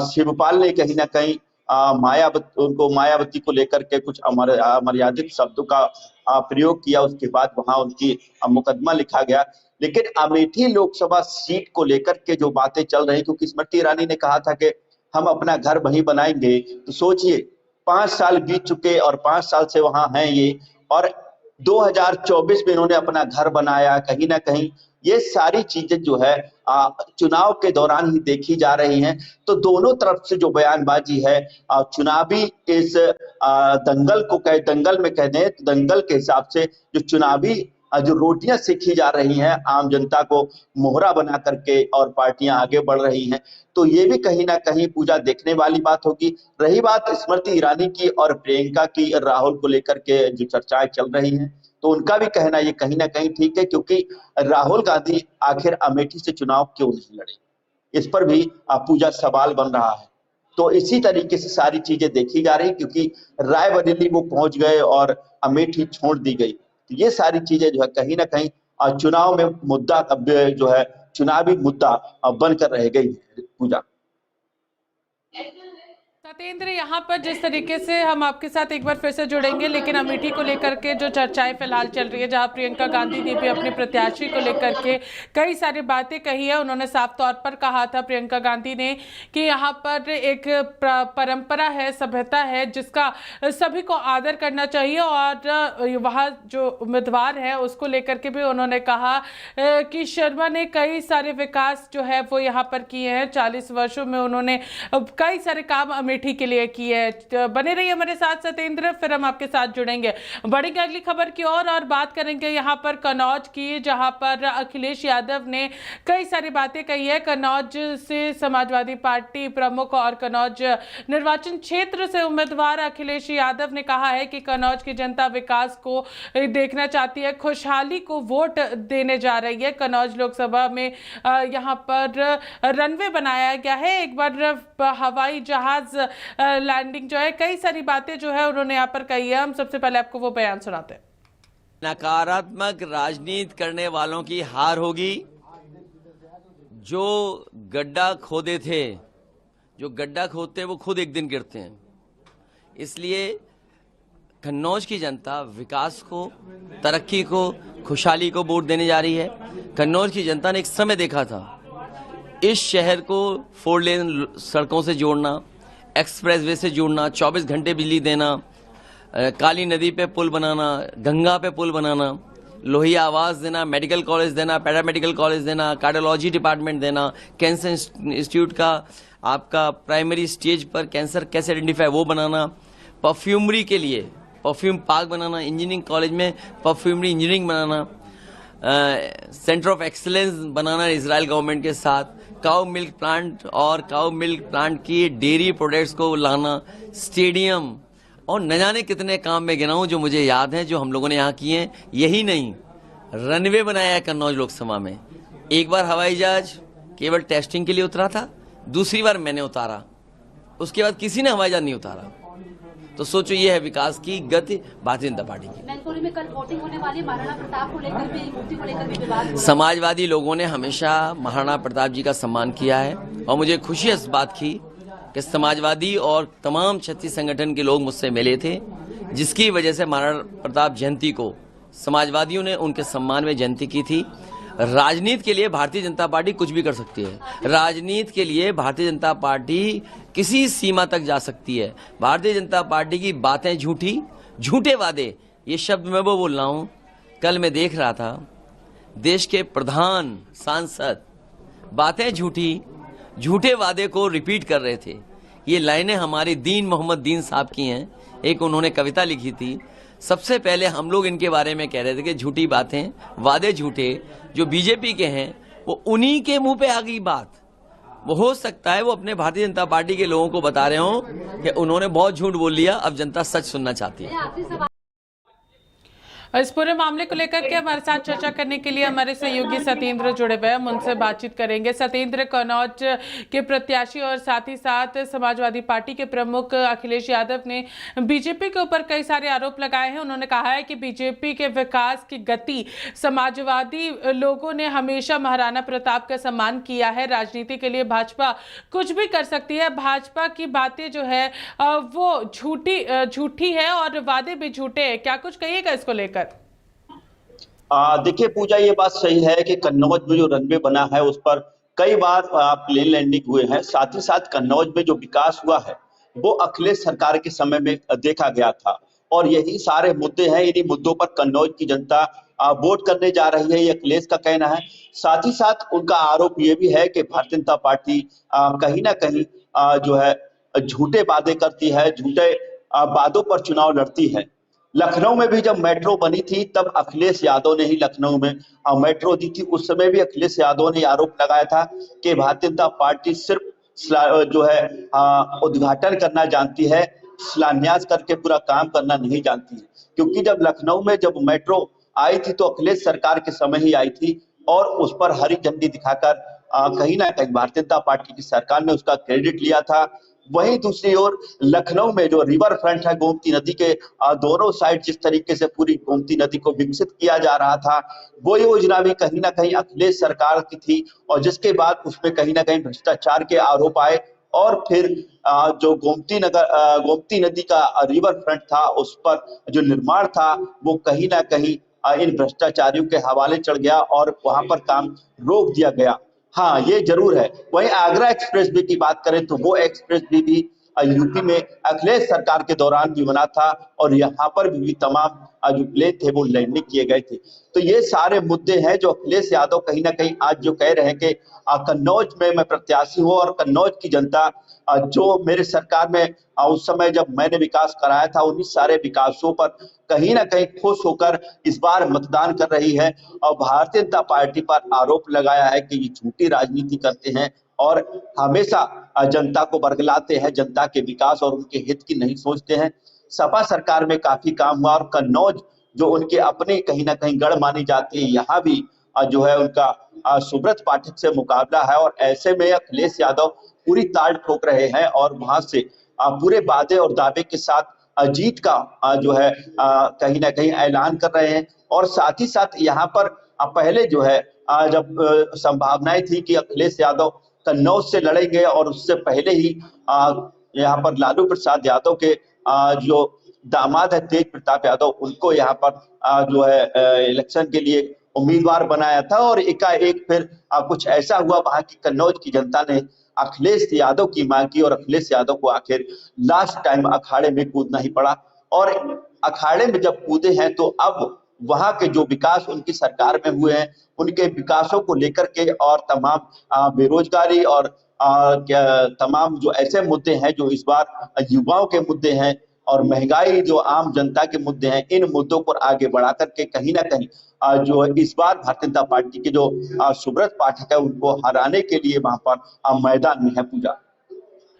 शिवपाल ने कहीं ना कहीं मायावती को लेकर के कुछ अमर्यादित शब्दों का प्रयोग किया। उसके बाद वहां उनकी मुकदमा लिखा गया। लेकिन अमेठी लोकसभा सीट को लेकर के जो बातें चल रही, क्योंकि स्मृति ईरानी ने कहा था कि हम अपना घर वहीं बनाएंगे, तो सोचिए 5 साल बीत चुके और 5 साल से वहां हैं ये, और 2024 में इन्होंने अपना घर बनाया। कहीं ना कहीं ये सारी चीजें जो है चुनाव के दौरान ही देखी जा रही हैं। तो दोनों तरफ से जो बयानबाजी है चुनावी इस दंगल में कह दें तो दंगल के हिसाब से जो चुनावी जो रोटियां सेकी जा रही हैं आम जनता को मोहरा बना करके और पार्टियां आगे बढ़ रही हैं, तो ये भी कहीं ना कहीं पूजा देखने वाली बात होगी। रही बात स्मृति ईरानी की और प्रियंका की राहुल को लेकर के जो चर्चाएं चल रही हैं, तो उनका भी कहना ये कहीं ना कहीं ठीक है, क्योंकि राहुल गांधी आखिर अमेठी से चुनाव क्यों नहीं लड़े, इस पर भी पूजा सवाल बन रहा है। तो इसी तरीके से सारी चीजें देखी जा रही, क्योंकि रायबरेली वो पहुंच गए और अमेठी छोड़ दी गई। तो ये सारी चीजें जो है कहीं ना कहीं चुनाव में मुद्दा जो है चुनावी मुद्दा बनकर रह गई पूजा। सतेंद्र, यहाँ पर जिस तरीके से हम आपके साथ एक बार फिर से जुड़ेंगे, लेकिन अमेठी को लेकर के जो चर्चाएं फिलहाल चल रही है, जहां प्रियंका गांधी ने भी अपने प्रत्याशी को लेकर के कई सारी बातें कही है। उन्होंने साफ तौर पर कहा था प्रियंका गांधी ने कि यहाँ पर एक परंपरा है, सभ्यता है, जिसका सभी को आदर करना चाहिए, और वहाँ जो उम्मीदवार है उसको लेकर के भी उन्होंने कहा कि शर्मा ने कई सारे विकास जो है वो यहाँ पर किए हैं। 40 वर्षों में उन्होंने कई सारे काम अमेठी के लिए की है। तो बने रहिए हमारे साथ सतेंद्र, फिर हम आपके साथ जुड़ेंगे। बढ़ेंगे अगली खबर की और बात करेंगे यहाँ पर कन्नौज की, जहाँ पर अखिलेश यादव ने कई सारी बातें कही है। कन्नौज से समाजवादी पार्टी प्रमुख और कन्नौज निर्वाचन क्षेत्र से उम्मीदवार अखिलेश यादव ने कहा है कि कन्नौज की जनता विकास को देखना चाहती है, खुशहाली को वोट देने जा रही है। कन्नौज लोकसभा में यहाँ पर रनवे बनाया गया है, एक बार हवाई जहाज लैंडिंग जो है, कई सारी बातें जो है उन्होंने यहाँ पर कही है। हम सबसे पहले आपको वो बयान सुनाते हैं। नकारात्मक राजनीति करने वालों की हार होगी। जो गड्ढा खोदे थे, जो गड्ढा खोदते वो खुद एक दिन गिरते हैं। इसलिए कन्नौज की जनता विकास को, तरक्की को, खुशहाली को वोट देने जा रही है। कन्नौज की जनता ने एक समय देखा था इस शहर को 4 लेन सड़कों से जोड़ना, एक्सप्रेसवे से जोड़ना, 24 घंटे बिजली देना, काली नदी पे पुल बनाना, गंगा पे पुल बनाना, लोहिया आवास देना, मेडिकल कॉलेज देना, पैरामेडिकल कॉलेज देना, कार्डियोलॉजी डिपार्टमेंट देना, कैंसर इंस्टीट्यूट का आपका प्राइमरी स्टेज पर कैंसर कैसे आइडेंटिफाई वो बनाना, परफ्यूमरी के लिए परफ्यूम पार्क बनाना, इंजीनियरिंग कॉलेज में perfumery engineering banana, centre of excellence banana Israel government के साथ, काउ मिल्क प्लांट और काउ मिल्क प्लांट की डेयरी प्रोडक्ट्स को लाना, स्टेडियम और न जाने कितने काम में गिनाऊं जो मुझे याद है जो हम लोगों ने यहाँ किए हैं। यही नहीं, रनवे बनाया है कन्नौज लोकसभा में। एक बार हवाई जहाज केवल टेस्टिंग के लिए उतरा था, दूसरी बार मैंने उतारा, उसके बाद किसी ने हवाई जहाज नहीं उतारा। तो सोचो ये है विकास की गति भारतीय जनता पार्टी की। मैनपुरी में कल वोटिंग होने वाली, महाराणा प्रताप को लेकर भी, मूर्ति को लेकर भी विवाद। समाजवादी लोगों ने हमेशा महाराणा प्रताप जी का सम्मान किया है और मुझे खुशी है इस बात की कि समाजवादी और तमाम क्षत्रिय संगठन के लोग मुझसे मिले थे, जिसकी वजह से महाराणा प्रताप जयंती को समाजवादियों ने उनके सम्मान में जयंती की थी। राजनीति के लिए भारतीय जनता पार्टी कुछ भी कर सकती है। राजनीति के लिए भारतीय जनता पार्टी किसी सीमा तक जा सकती है। भारतीय जनता पार्टी की बातें झूठी, झूठे वादे, ये शब्द मैं वो बोल रहा हूं। कल मैं देख रहा था देश के प्रधान सांसद बातें झूठी, झूठे वादे को रिपीट कर रहे थे। ये लाइनें हमारे दीन मोहम्मद दीन साहब की हैं। एक उन्होंने कविता लिखी थी। सबसे पहले हम लोग इनके बारे में कह रहे थे कि झूठी बातें, वादे झूठे, जो बीजेपी के हैं वो उन्हीं के मुंह पे आ गई बात। वो हो सकता है वो अपने भारतीय जनता पार्टी के लोगों को बता रहे हो कि उन्होंने बहुत झूठ बोल लिया, अब जनता सच सुनना चाहती है। इस पूरे मामले को लेकर के हमारे साथ चर्चा करने के लिए हमारे सहयोगी सतेंद्र जुड़े हुए हैं, हम उनसे बातचीत करेंगे। सतेंद्र, कन्नौज के प्रत्याशी और साथ ही साथ समाजवादी पार्टी के प्रमुख अखिलेश यादव ने बीजेपी के ऊपर कई सारे आरोप लगाए हैं। उन्होंने कहा है कि बीजेपी के विकास की गति, समाजवादी लोगों ने हमेशा महाराणा प्रताप का सम्मान किया है। राजनीति के लिए भाजपा कुछ भी कर सकती है। भाजपा की बातें जो है वो झूठी है और वादे भी झूठे हैं। क्या कुछ कहिएगा इसको लेकर? देखिए पूजा, ये बात सही है कि कन्नौज में जो रनवे बना है उस पर कई बार प्लेन लैंडिंग हुए हैं। साथ ही साथ कन्नौज में जो विकास हुआ है वो अखिलेश सरकार के समय में देखा गया था और यही सारे मुद्दे हैं। इन्हीं मुद्दों पर कन्नौज की जनता वोट करने जा रही है, ये अखिलेश का कहना है। साथ ही साथ उनका आरोप ये भी है कि भारतीय जनता पार्टी कहीं ना कहीं जो है झूठे वादे करती है, झूठे वादों पर चुनाव लड़ती है। लखनऊ में भी जब मेट्रो बनी थी तब अखिलेश यादव ने ही लखनऊ में मेट्रो दी थी। उस समय भी अखिलेश यादव ने आरोप लगाया था कि भारतीय जनता पार्टी सिर्फ जो है उद्घाटन करना जानती है, शिलान्यास करके पूरा काम करना नहीं जानती है। क्योंकि जब लखनऊ में जब मेट्रो आई थी तो अखिलेश सरकार के समय ही आई थी और उस पर हरी झंडी दिखाकर कहीं ना कहीं भारतीय जनता पार्टी की सरकार ने उसका क्रेडिट लिया था। वहीं दूसरी ओर लखनऊ में जो रिवर फ्रंट है गोमती नदी के दोनों साइड जिस तरीके से पूरी गोमती नदी को विकसित किया जा रहा था, वो योजना भी कहीं ना कहीं अखिलेश सरकार की थी और जिसके बाद उसमें कहीं ना कहीं भ्रष्टाचार के आरोप आए और फिर जो गोमती नदी का रिवर फ्रंट था उस पर जो निर्माण था वो कहीं ना कहीं इन भ्रष्टाचारियों के हवाले चढ़ गया और वहां पर काम रोक दिया गया। हाँ, ये जरूर है। वहीं आगरा एक्सप्रेस वे की बात करें तो वो एक्सप्रेस वे भी यूपी में अखिलेश सरकार के दौरान भी बना था और यहाँ पर भी तमाम जो प्लेन थे वो लैंडिंग किए गए थे। तो ये सारे मुद्दे हैं जो अखिलेश यादव कहीं ना कहीं आज जो कह रहे हैं कि कन्नौज में मैं प्रत्याशी हूँ और कन्नौज की जनता जो मेरे सरकार में उस समय जब मैंने विकास कराया था उन्हीं सारे विकासों पर कहीं ना कहीं खुश होकर इस बार मतदान कर रही है और भारतीय जनता पार्टी पर आरोप लगाया है कि ये झूठी राजनीति करते हैं और हमेशा जनता को बरगलाते हैं, जनता के विकास और उनके हित की नहीं सोचते हैं। सपा सरकार में काफी काम हुआ और कन्नौज जो उनके अपने कहीं ना कहीं गढ़ मानी जाती है, यहाँ भी जो है उनका सुब्रत पाठक से मुकाबला है और ऐसे में अखिलेश यादव पूरी ताल ठोक रहे हैं और वहां से पूरे वादे और दावे के साथ जीत का जो है कहीं ना कहीं ऐलान कर रहे हैं। और साथ ही साथ यहाँ पर पहले जो है जब संभावनाएं थी कि अखिलेश यादव कन्नौज से लड़ेंगे और उससे पहले ही यहाँ पर लालू प्रसाद यादव के जो दामाद है तेज प्रताप यादव, उनको यहाँ पर जो है इलेक्शन के लिए उम्मीदवार बनाया था और एकाएक फिर कुछ ऐसा हुआ, वहां की कन्नौज की जनता ने अखिलेश यादव की मांग की और अखिलेश यादव को आखिर लास्ट टाइम अखाड़े में कूदना ही पड़ा। और अखाड़े में जब कूदे हैं तो अब वहां के जो विकास उनकी सरकार में हुए हैं उनके विकासों को लेकर के और तमाम बेरोजगारी और तमाम जो ऐसे मुद्दे हैं जो इस बार युवाओं के मुद्दे हैं और महंगाई जो आम जनता के मुद्दे हैं, इन मुद्दों पर आगे बढ़ा करके कहीं ना कहीं जो इस बार भारतीय जनता पार्टी के जो सुब्रत पाठक है उनको हराने के लिए वहां पर मैदान में है पूजा।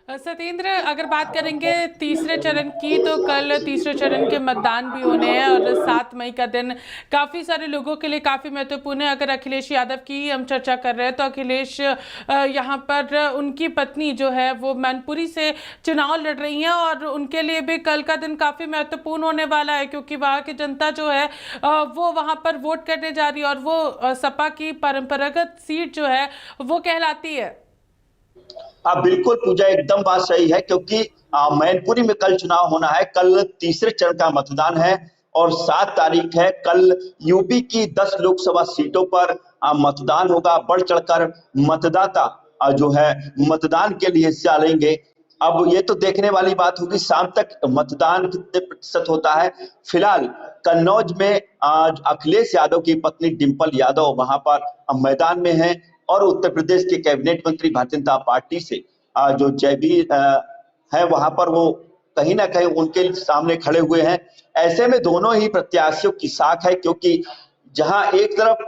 सत्येंद्र, अगर बात करेंगे तीसरे चरण की तो कल तीसरे चरण के मतदान भी होने हैं और 7 मई का दिन काफ़ी सारे लोगों के लिए काफ़ी महत्वपूर्ण है। अगर अखिलेश यादव की हम चर्चा कर रहे हैं तो अखिलेश यहाँ पर उनकी पत्नी जो है वो मैनपुरी से चुनाव लड़ रही हैं और उनके लिए भी कल का दिन काफ़ी महत्वपूर्ण होने वाला है क्योंकि वहाँ की जनता जो है वो वहाँ पर वोट करने जा रही है और वो सपा की परंपरागत सीट जो है वो कहलाती है। बिल्कुल पूजा, एकदम बात सही है क्योंकि मैनपुरी में कल चुनाव होना है। कल तीसरे चरण का मतदान है और 7 तारीख है। कल यूपी की 10 लोकसभा सीटों पर मतदान होगा। बढ़ चढ़कर मतदाता जो है मतदान के लिए हिस्सा लेंगे। अब ये तो देखने वाली बात होगी शाम तक मतदान कितने प्रतिशत होता है। फिलहाल कन्नौज में अखिलेश यादव की पत्नी डिंपल यादव वहां पर मैदान में है और उत्तर प्रदेश के कैबिनेट मंत्री भारतीय जनता पार्टी से जो जयवीर है वहां पर वो कहीं ना कहीं उनके सामने खड़े हुए हैं। ऐसे में दोनों ही प्रत्याशियों की साख है क्योंकि जहां एक तरफ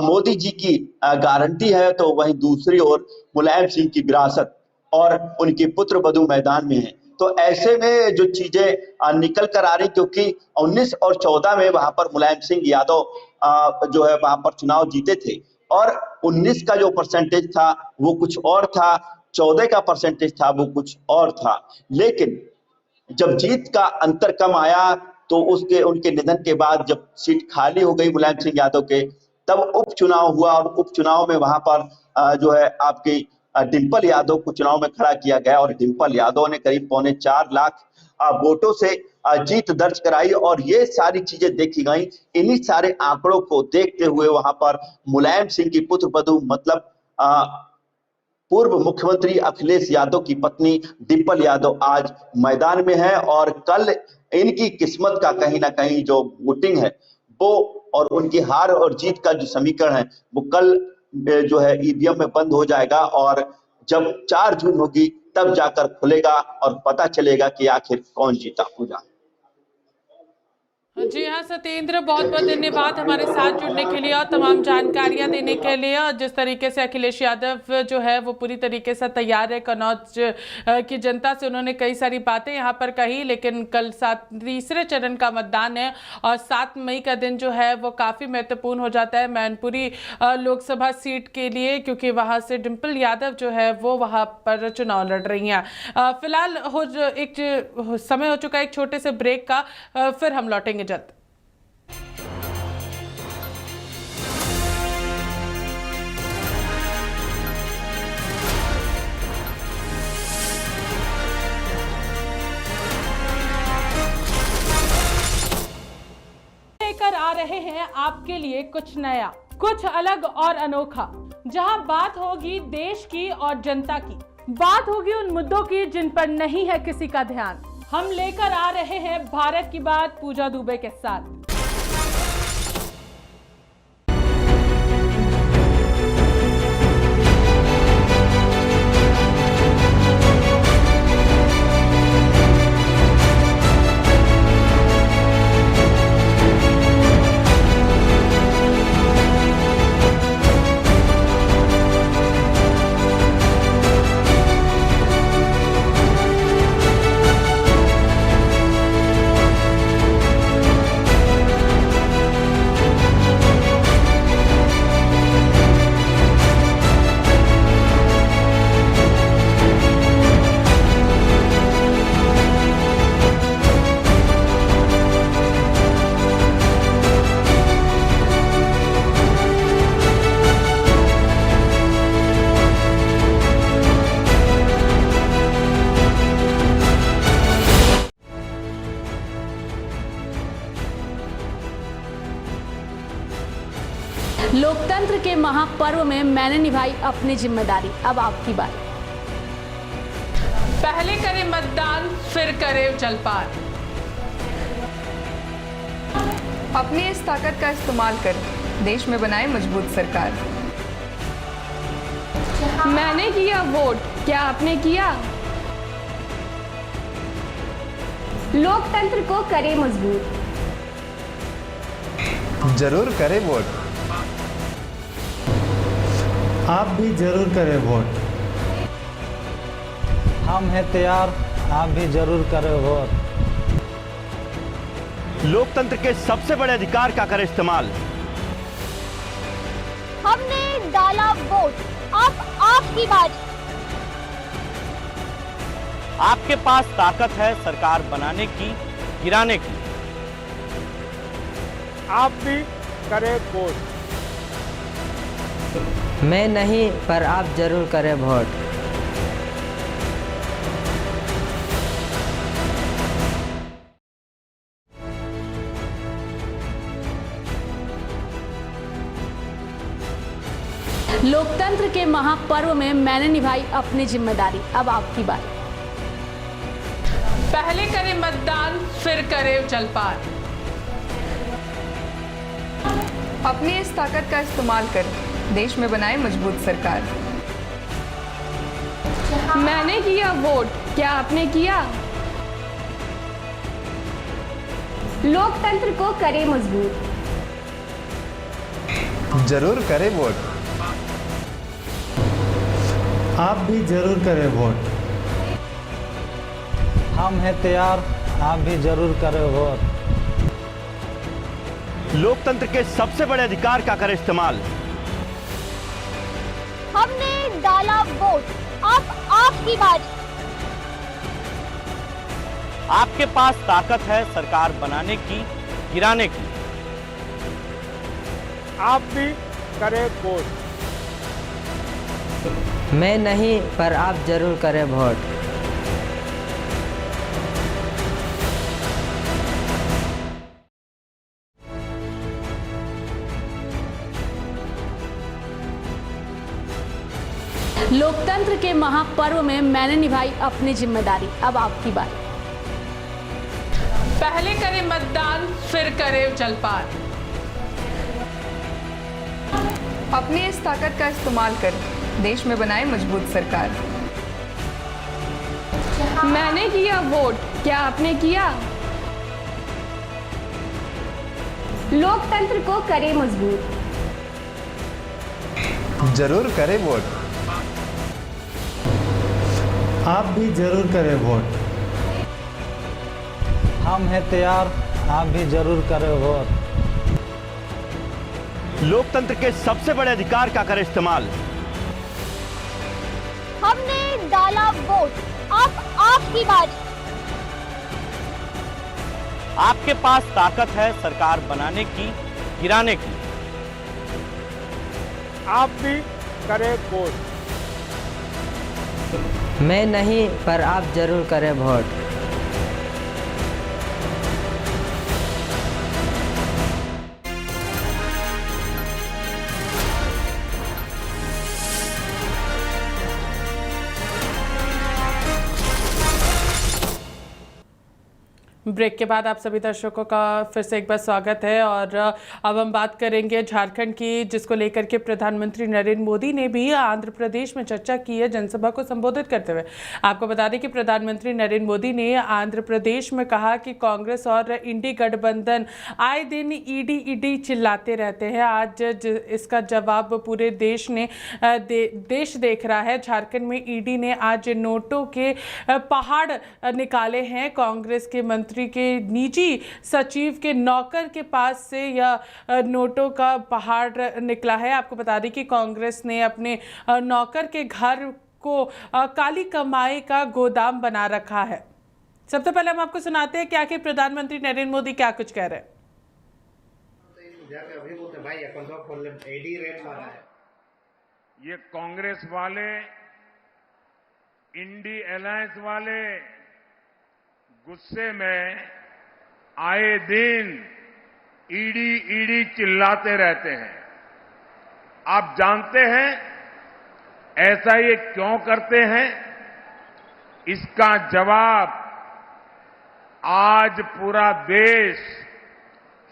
मोदी जी की गारंटी है तो वहीं दूसरी ओर मुलायम सिंह की विरासत और उनके पुत्र वधू मैदान में है। तो ऐसे में जो चीजें निकल कर आ रही क्योंकि 19 और 14 में वहां पर मुलायम सिंह यादव जो है वहां पर चुनाव जीते थे और 19 का जो परसेंटेज था वो कुछ और था, 14 का परसेंटेज था वो कुछ और था। लेकिन जब जीत का अंतर कम आया तो उनके निधन के बाद जब सीट खाली हो गई मुलायम सिंह यादव के, तब उपचुनाव हुआ और उपचुनाव में वहां पर जो है आपकी डिंपल यादव को चुनाव में खड़ा किया गया और डिंपल यादव ने करीब 4.25 लाख वोटों से जीत दर्ज कराई और ये सारी चीजें देखी गई। इन्हीं सारे आंकड़ों को देखते हुए वहां पर मुलायम सिंह की पुत्र वधू मतलब पूर्व मुख्यमंत्री अखिलेश यादव की पत्नी डिंपल यादव आज मैदान में है और कल इनकी किस्मत का कहीं ना कहीं जो वोटिंग है वो और उनकी हार और जीत का जो समीकरण है वो कल जो है ईवीएम में बंद हो जाएगा, और जब 4 जून होगी तब जाकर खुलेगा और पता चलेगा कि आखिर कौन जीता पूजा। जी हाँ सत्येंद्र, बहुत बहुत धन्यवाद हमारे साथ जुड़ने के लिए और तमाम जानकारियां देने के लिए। और जिस तरीके से अखिलेश यादव जो है वो पूरी तरीके से तैयार है, कन्नौज की जनता से उन्होंने कई सारी बातें यहाँ पर कही, लेकिन कल तीसरे चरण का मतदान है और 7 मई का दिन जो है वो काफ़ी महत्वपूर्ण हो जाता है मैनपुरी लोकसभा सीट के लिए, क्योंकि वहाँ से डिम्पल यादव जो है वो वहाँ पर चुनाव लड़ रही हैं। फिलहाल एक समय हो चुका है एक छोटे से ब्रेक का, फिर हम लौटेंगे जल्द। लेकर आ रहे हैं आपके लिए कुछ नया, कुछ अलग और अनोखा, जहां बात होगी देश की और जनता की, बात होगी उन मुद्दों की जिन पर नहीं है किसी का ध्यान। हम लेकर आ रहे हैं भारत की बात पूजा दुबे के साथ। लोकतंत्र के महापर्व में मैंने निभाई अपनी जिम्मेदारी, अब आपकी बारी। पहले करे मतदान फिर करे जलपान। अपनी इस ताकत का इस्तेमाल कर देश में बनाए मजबूत सरकार। मैंने किया वोट, क्या आपने किया? लोकतंत्र को करे मजबूत। जरूर करें वोट। आप भी जरूर करें वोट। हम हैं तैयार, आप भी जरूर करें वोट। लोकतंत्र के सबसे बड़े अधिकार का करें इस्तेमाल। हमने डाला वोट, अब आपकी बारी। आपके पास ताकत है सरकार बनाने की, गिराने की। आप भी करें वोट। मैं नहीं, पर आप जरूर करें वोट। लोकतंत्र के महापर्व में मैंने निभाई अपनी जिम्मेदारी, अब आपकी बारी। पहले करे मतदान फिर करे जलपान। अपनी इस ताकत का इस्तेमाल कर देश में बनाए मजबूत सरकार। मैंने किया वोट, क्या आपने किया? लोकतंत्र को करे मजबूत। जरूर करें वोट। आप भी जरूर करें वोट। हम हैं तैयार, आप भी जरूर करें वोट। लोकतंत्र के सबसे बड़े अधिकार का करें इस्तेमाल। हमने डाला वोट, अब आपकी बारी। आपके पास ताकत है सरकार बनाने की, गिराने की। आप भी करें वोट। मैं नहीं, पर आप जरूर करें वोट। लोकतंत्र के महापर्व में मैंने निभाई अपनी जिम्मेदारी, अब आपकी बारी। पहले करे मतदान फिर करे जलपान। अपनी इस ताकत का इस्तेमाल कर देश में बनाए मजबूत सरकार। मैंने किया वोट, क्या आपने किया? लोकतंत्र को करे मजबूत। जरूर करें वोट। आप भी जरूर करें वोट। हम हैं तैयार, आप भी जरूर करें वोट। लोकतंत्र के सबसे बड़े अधिकार का करें इस्तेमाल। हमने डाला वोट, अब आपकी बारी। आपके पास ताकत है सरकार बनाने की, गिराने की। आप भी करें वोट। मैं नहीं, पर आप जरूर करें वोट। ब्रेक के बाद आप सभी दर्शकों का फिर से एक बार स्वागत है। और अब हम बात करेंगे झारखंड की, जिसको लेकर के प्रधानमंत्री नरेंद्र मोदी ने भी आंध्र प्रदेश में चर्चा की है जनसभा को संबोधित करते हुए। आपको बता दें कि प्रधानमंत्री नरेंद्र मोदी ने आंध्र प्रदेश में कहा कि कांग्रेस और इंडी गठबंधन आए दिन ईडी चिल्लाते रहते हैं। आज इसका जवाब पूरे देश ने देश देख रहा है। झारखंड में ईडी ने आज नोटों के पहाड़ निकाले हैं। कांग्रेस के मंत्री के निजी सचिव के नौकर के पास से यह नोटों का पहाड़ निकला है। आपको बता दें कि कांग्रेस ने अपने नौकर के घर को काली कमाई का गोदाम बना रखा है। सबसे पहले हम आपको सुनाते हैं क्या कि प्रधानमंत्री नरेंद्र मोदी क्या कुछ कह रहे हैं। ये कांग्रेस वाले, इंडी अलायंस वाले गुस्से में आए दिन ईडी चिल्लाते रहते हैं। आप जानते हैं ऐसा ये क्यों करते हैं? इसका जवाब आज पूरा देश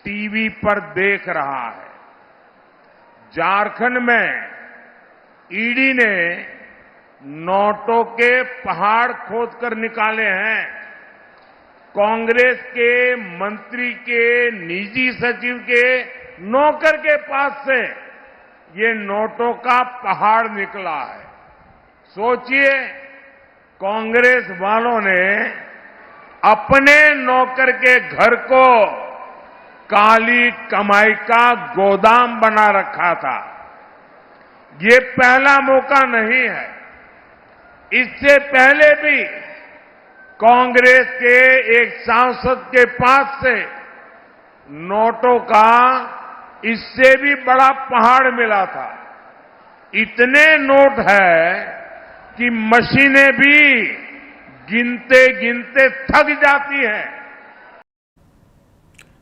टीवी पर देख रहा है। झारखंड में ईडी ने नोटों के पहाड़ खोदकर निकाले हैं। कांग्रेस के मंत्री के निजी सचिव के नौकर के पास से ये नोटों का पहाड़ निकला है। सोचिए, कांग्रेस वालों ने अपने नौकर के घर को काली कमाई का गोदाम बना रखा था। ये पहला मौका नहीं है। इससे पहले भी कांग्रेस के एक सांसद के पास से नोटों का इससे भी बड़ा पहाड़ मिला था। इतने नोट है कि मशीनें भी गिनते गिनते थक जाती हैं।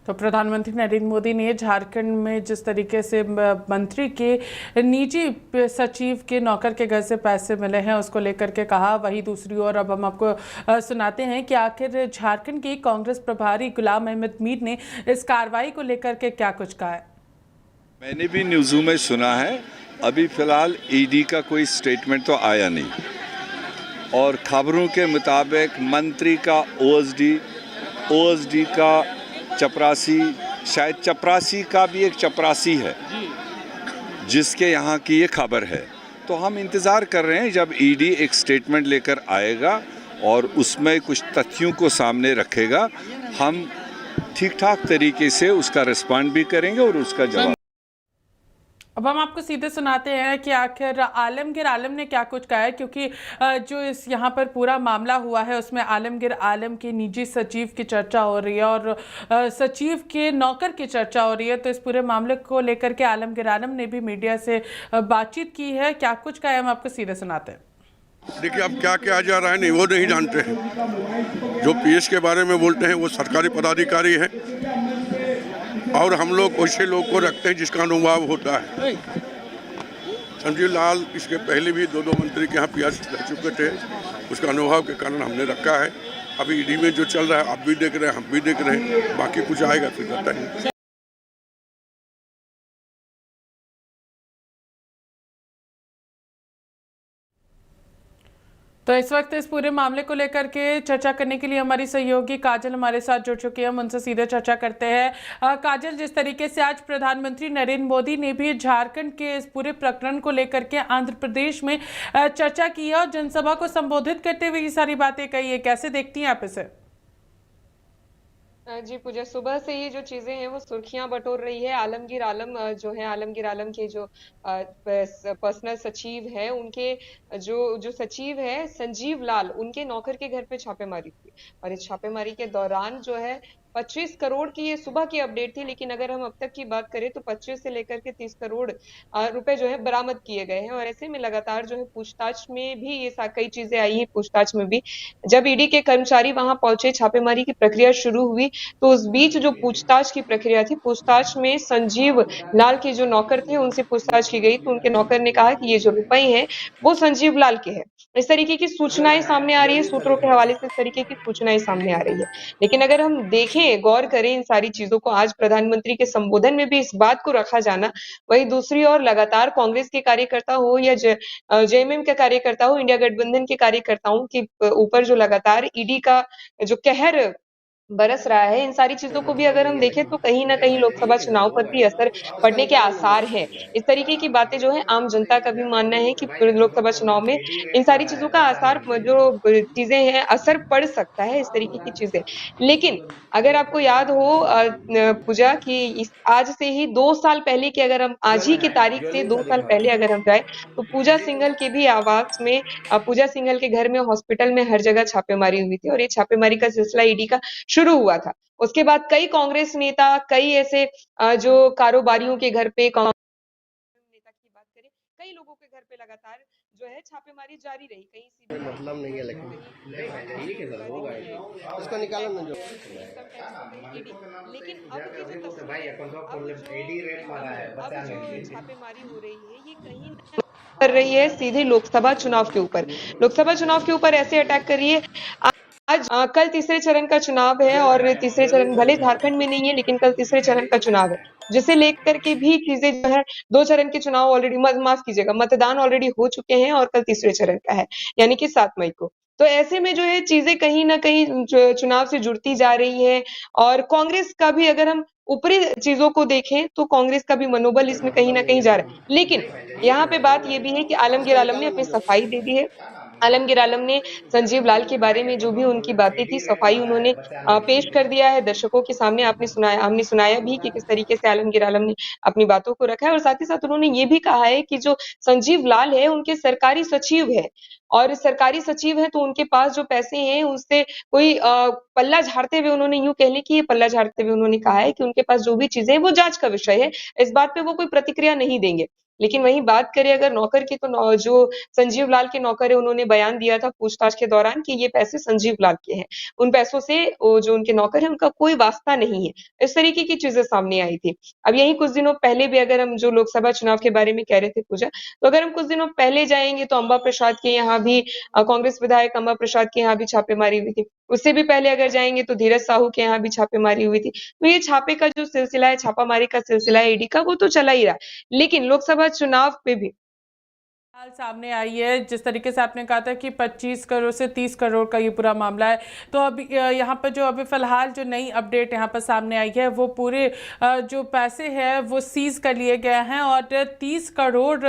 तो प्रधानमंत्री नरेंद्र मोदी ने झारखंड में जिस तरीके से मंत्री के निजी सचिव के नौकर के घर से पैसे मिले हैं उसको लेकर के कहा, वही दूसरी ओर अब हम आपको सुनाते हैं कि आखिर झारखंड की कांग्रेस प्रभारी गुलाम अहमद मीर ने इस कार्रवाई को लेकर के क्या कुछ कहा है। मैंने भी न्यूज़ों में सुना है, अभी फिलहाल ईडी का कोई स्टेटमेंट तो आया नहीं, और खबरों के मुताबिक मंत्री का ओएसडी का चपरासी, शायद चपरासी का भी एक चपरासी है जिसके यहाँ की ये खबर है। तो हम इंतज़ार कर रहे हैं जब ईडी एक स्टेटमेंट लेकर आएगा और उसमें कुछ तथ्यों को सामने रखेगा, हम ठीक ठाक तरीके से उसका रिस्पॉन्ड भी करेंगे और उसका जवाब। अब हम आपको सीधे सुनाते हैं कि आखिर आलमगीर आलम ने क्या कुछ कहा है, क्योंकि जो इस यहाँ पर पूरा मामला हुआ है उसमें आलमगीर आलम के निजी सचिव की चर्चा हो रही है और सचिव के नौकर की चर्चा हो रही है। तो इस पूरे मामले को लेकर के आलमगीर आलम ने भी मीडिया से बातचीत की है। क्या कुछ कहा है हम आपको सीधे सुनाते हैं। देखिए, अब क्या क्या जा रहा है नहीं वो नहीं जानते हैं। जो पीएस के बारे में बोलते हैं वो सरकारी पदाधिकारी है और हम लोग वैसे लोग को रखते हैं जिसका अनुभव होता है। संजीव लाल इसके पहले भी दो मंत्री के यहाँ पीएस रह चुके थे, उसका अनुभव के कारण हमने रखा है। अभी ईडी में जो चल रहा है आप भी देख रहे हैं, हम भी देख रहे हैं, बाकी कुछ आएगा फिर बताएंगे। तो इस वक्त इस पूरे मामले को लेकर के चर्चा करने के लिए हमारी सहयोगी काजल हमारे साथ जुड़ चुकी है। हम उनसे सीधे चर्चा करते हैं। काजल, जिस तरीके से आज प्रधानमंत्री नरेंद्र मोदी ने भी झारखंड के इस पूरे प्रकरण को लेकर के आंध्र प्रदेश में चर्चा की है और जनसभा को संबोधित करते हुए ये सारी बातें कही है, कैसे देखती हैं आप इसे? जी पूजा, सुबह से ये जो चीजें हैं वो सुर्खियां बटोर रही है। आलमगीर आलम जो है, आलमगीर आलम के जो पर्सनल सचिव है, उनके जो सचिव है संजीव लाल, उनके नौकर के घर पे छापेमारी हुई और इस छापेमारी के दौरान जो है 25 करोड़ की ये सुबह की अपडेट थी, लेकिन अगर हम अब तक की बात करें तो 25 से लेकर के 30 करोड़ रुपए जो है बरामद किए गए हैं। और ऐसे में लगातार जो है पूछताछ में भी ये कई चीजें आई है। पूछताछ में भी जब ईडी के कर्मचारी वहां पहुंचे, छापेमारी की प्रक्रिया शुरू हुई, तो उस बीच जो पूछताछ की प्रक्रिया थी, पूछताछ में संजीव लाल के जो नौकर थे उनसे पूछताछ की गई, तो उनके नौकर ने कहा कि ये जो रुपए हैं वो संजीव लाल के हैं। इस तरीके की सूचनाएं सामने आ रही है, सूत्रों के हवाले से इस तरीके की सूचनाएं सामने आ रही है। लेकिन अगर हम देखें, गौर करें इन सारी चीजों को, आज प्रधानमंत्री के संबोधन में भी इस बात को रखा जाना, वही दूसरी ओर लगातार कांग्रेस के कार्यकर्ता हो या जेएमएम के कार्यकर्ता हो, इंडिया गठबंधन के कार्यकर्ताओं के ऊपर जो लगातार ईडी का जो कहर बरस रहा है, इन सारी चीजों को भी अगर हम देखें तो कहीं ना कहीं लोकसभा चुनाव पर भी असर पड़ने के आसार हैं। इस तरीके की बातें जो है आम जनता का भी मानना है कि लोकसभा चुनाव में इन सारी चीजों का आसार, जो चीजें हैं, असर पड़ सकता है, इस तरीके की चीजें। लेकिन अगर आपको याद हो पूजा कि आज से ही 2 साल पहले की, अगर हम आज ही की तारीख से 2 साल पहले अगर हम जाए तो पूजा सिंघल के भी आवास में, पूजा सिंघल के घर में, हॉस्पिटल में, हर जगह छापेमारी हुई थी और ये छापेमारी का सिलसिला ईडी का शुरू हुआ था। उसके बाद कई कांग्रेस नेता, कई ऐसे जो कारोबारियों के घर पे, नेता की बात करें, कई लोगों के घर पे लगातार जो है छापेमारी जारी रही। कहीं मतलब नहीं है, लेकिन उसको निकालो ना जो। लेकिन अब की जो छापेमारी हो रही है, ये कहीं कर रही है सीधे लोकसभा चुनाव के ऊपर। लोकसभा चुनाव के ऊपर ऐसे अटैक कर रही है। आज कल तीसरे चरण का चुनाव है और तीसरे चरण भले झारखंड में नहीं है, लेकिन कल तीसरे चरण का चुनाव है, जिसे लेकर के भी चीजें जो है, 2 चरण के चुनाव ऑलरेडी, माफ कीजिएगा, मतदान ऑलरेडी हो चुके हैं और कल तीसरे चरण का है, यानी कि 7 मई को। तो ऐसे में जो है चीजें कहीं ना कहीं चुनाव से जुड़ती जा रही है और कांग्रेस का भी, अगर हम ऊपरी चीजों को देखें तो कांग्रेस का भी मनोबल इसमें कहीं ना कहीं जा रहा है। लेकिन यहाँ पे बात ये भी है कि आलमगीर आलम ने अपनी सफाई दे दी है। आलमगीर आलम ने संजीव लाल के बारे में जो भी उनकी बातें थी, सफाई उन्होंने पेश कर दिया है दर्शकों के सामने। हमने सुनाया भी कि किस तरीके से आलमगीर आलम ने अपनी बातों को रखा है और साथ ही साथ उन्होंने ये भी कहा है कि जो संजीव लाल है उनके सरकारी सचिव है और सरकारी सचिव है तो उनके पास जो पैसे हैं उससे कोई पल्ला झाड़ते हुए, उन्होंने यूं कह लें कि ये पल्ला झाड़ते हुए उन्होंने कहा है कि उनके पास जो भी चीजें हैं वो जांच का विषय है, इस बात पे वो कोई प्रतिक्रिया नहीं देंगे। लेकिन वहीं बात करें अगर नौकर की, तो जो संजीव लाल के नौकर है उन्होंने बयान दिया था पूछताछ के दौरान कि ये पैसे संजीव लाल के हैं, उन पैसों से जो उनके नौकर है उनका कोई वास्ता नहीं है। इस तरीके की चीजें सामने आई थी। अब यही कुछ दिनों पहले भी, अगर हम जो लोकसभा चुनाव के बारे में कह रहे थे पूजा, तो अगर हम कुछ दिनों पहले जाएंगे तो अंबा प्रसाद के यहाँ भी, कांग्रेस विधायक अंबा प्रसाद के यहाँ भी छापेमारी हुई थी। उससे भी पहले अगर जाएंगे तो धीरज साहू के यहाँ भी छापेमारी हुई थी। तो ये छापे का जो सिलसिला है, छापामारी का सिलसिला है ईडी का, वो तो चला ही रहा है। लेकिन लोकसभा चुनाव पे भी सामने आई है, जिस तरीके से आपने कहा था कि 25 करोड़ से 30 करोड़ का ये पूरा मामला है, तो अभी यहाँ पर जो अभी फिलहाल जो नई अपडेट यहाँ पर सामने आई है, वो पूरे जो पैसे हैं वो सीज कर लिए गए हैं और 30 करोड़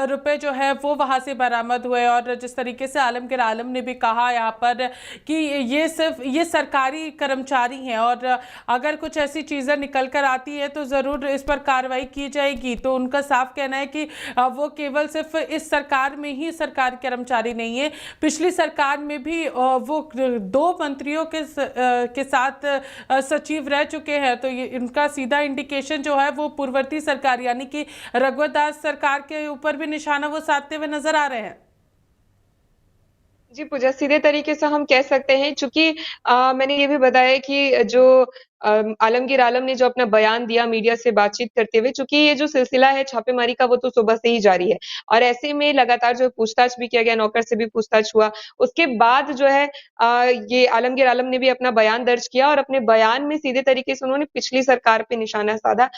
रुपए जो है वो वहाँ से बरामद हुए। और जिस तरीके से आलमगीर आलम ने भी कहा यहाँ पर कि ये सरकारी कर्मचारी हैं और अगर कुछ ऐसी चीज़ें निकल कर आती है तो ज़रूर इस पर कार्रवाई की जाएगी। तो उनका साफ कहना है कि वो केवल सिर्फ इस सरकार में ही सरकारी कर्मचारी नहीं है, पिछली सरकार में भी वो 2 मंत्रियों के साथ सचिव रह चुके हैं। तो ये इनका सीधा इंडिकेशन जो है वो पूर्ववर्ती सरकार यानी कि रघुवर दास सरकार के ऊपर भी निशाना वो साधते हुए नजर आ रहे हैं। जी पूजा, सीधे तरीके से हम कह सकते हैं, चूंकि मैंने ये भी बताया कि जो आलमगीर आलम ने जो अपना बयान दिया मीडिया से बातचीत करते हुए, चूंकि ये जो सिलसिला है छापेमारी का वो तो सुबह से ही जारी है और ऐसे में लगातार जो पूछताछ भी किया गया, नौकर से भी पूछताछ हुआ। उसके बाद जो है ये आलमगीर आलम ने भी अपना बयान दर्ज किया और अपने बयान में सीधे तरीके से उन्होंने पिछली सरकार पे निशाना साधा।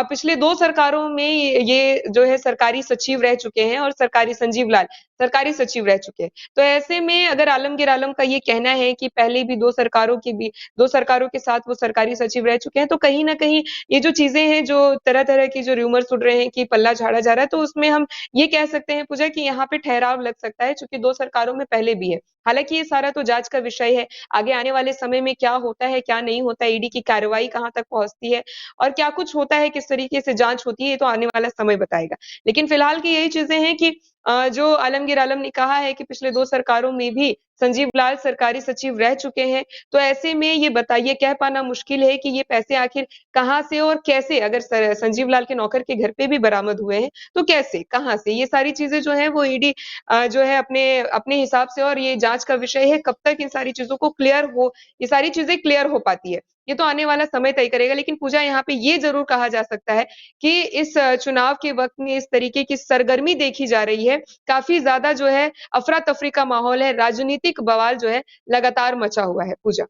पिछले 2 सरकारों में ये जो है सरकारी सचिव रह चुके हैं और संजीव लाल सरकारी सचिव रह चुके हैं। तो ऐसे में अगर आलमगीर आलम का ये कहना है कि पहले भी 2 सरकारों के साथ वो सरकारी सचिव रह चुके हैं, तो कहीं न कहीं ये जो चीजें हैं, जो तरह-तरह की जो र्यूमर्स उड़ रहे हैं कि पल्ला झाड़ा जा रहा है, तो उसमें हम ये कह सकते हैं पूजा कि यहाँ पे ठहराव लग सकता है, चूंकि 2 सरकारों में पहले भी है। हालांकि ये सारा तो जांच का विषय है। आगे आने वाले समय में क्या होता है, क्या नहीं होता है, ईडी की कार्रवाई कहाँ तक पहुंचती है और क्या कुछ होता है, किस तरीके से जांच होती है, ये तो आने वाला समय बताएगा। लेकिन फिलहाल की यही चीजें हैं कि जो आलमगीर आलम ने कहा है कि पिछले 2 सरकारों में भी संजीव लाल सरकारी सचिव रह चुके हैं, तो ऐसे में ये कह पाना मुश्किल है कि ये पैसे आखिर कहाँ से और कैसे, अगर संजीव लाल के नौकर के घर पे भी बरामद हुए हैं, तो कैसे, कहाँ से, ये सारी चीजें जो है वो ईडी जो है अपने हिसाब से, और ये जांच का विषय है, कब तक इन सारी चीजों को ये सारी चीजें क्लियर हो पाती है, ये तो आने वाला समय तय करेगा। लेकिन पूजा यहाँ पे ये जरूर कहा जा सकता है कि इस चुनाव के वक्त में इस तरीके की सरगर्मी देखी जा रही है, काफी ज्यादा जो है अफरा तफरी का माहौल है, राजनीतिक बवाल जो है लगातार मचा हुआ है। पूजा।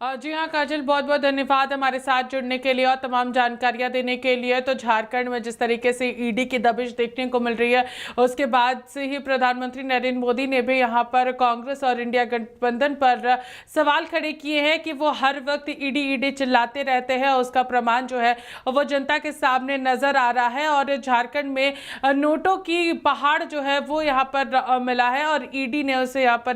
जी हाँ काजल, बहुत बहुत धन्यवाद हमारे साथ जुड़ने के लिए और तमाम जानकारियां देने के लिए। तो झारखंड में जिस तरीके से ईडी की दबिश देखने को मिल रही है, उसके बाद से ही प्रधानमंत्री नरेंद्र मोदी ने भी यहां पर कांग्रेस और इंडिया गठबंधन पर सवाल खड़े किए हैं कि वो हर वक्त ईडी चिल्लाते रहते हैं। उसका प्रमाण जो है वो जनता के सामने नजर आ रहा है और झारखंड में नोटों की पहाड़ जो है वो यहाँ पर मिला है और ईडी ने उसे यहाँ पर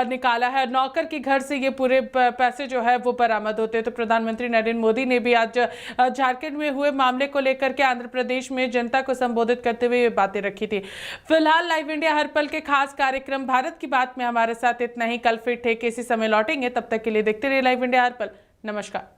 निकाला है। नौकर के घर से ये पूरे पैसे जो है वो बरामद होते हैं। तो प्रधानमंत्री नरेंद्र मोदी ने भी आज झारखंड में हुए मामले को लेकर के आंध्र प्रदेश में जनता को संबोधित करते हुए ये बातें रखी थी। फिलहाल लाइव इंडिया हर पल के खास कार्यक्रम भारत की बात में हमारे साथ इतना ही। कल फिर ठीक इसी समय लौटेंगे, तब तक के लिए देखते रहिए लाइव इंडिया हर पल। नमस्कार।